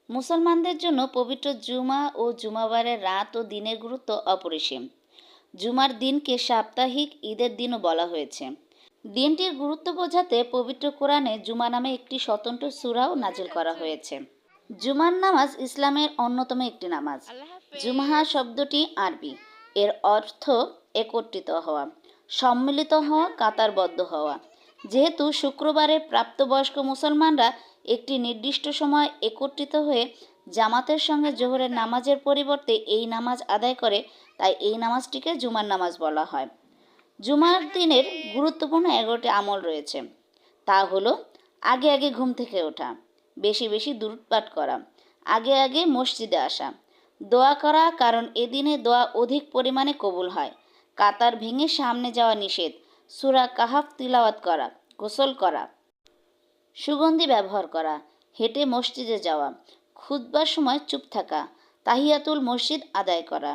মুসলমানদের জন্য পবিত্র জুমা ও জুমাবারের রাত ও দিনের গুরুত্ব অপরিসীম। জুমার দিনকে সাপ্তাহিক ঈদের দিনও বলা হয়েছে। দিনটির গুরুত্ব বোঝাতে পবিত্র কোরআনে জুমা নামে একটি স্বতন্ত্র সূরাও নাজিল করা হয়েছে। জুমার নামাজ ইসলামের অন্যতম একটি নামাজ। জুমাহা শব্দটি আরবি, এর অর্থ একত্রিত হওয়া, সম্মিলিত হওয়া, কাতারবদ্ধ হওয়া। যেহেতু শুক্রবারে প্রাপ্তবয়স্ক মুসলমানরা একটি নির্দিষ্ট সময় একত্রিত হয়ে জামাতের সঙ্গে জোহরের নামাজের পরিবর্তে এই নামাজ আদায় করে, তাই এই নামাজটিকে জুমার নামাজ বলা হয়। জুমার দিনের গুরুত্বপূর্ণ 11টি আমল রয়েছে। তা হলো আগে আগে ঘুম থেকে ওঠা, বেশি বেশি দুরূদ পাঠ করা, আগে আগে মসজিদে আসা, দোয়া করা কারণ এদিনে দোয়া অধিক পরিমাণে কবুল হয়, কাতার ভেঙে সামনে যাওয়া নিষেধ, সূরা কাহাফ তিলাওয়াত করা, গোসল করা, সুগন্ধি ব্যবহার করা, হেঁটে মসজিদে যাওয়া, খুতবার সময় চুপ থাকা, তাহিয়াতুল মসজিদ আদায় করা।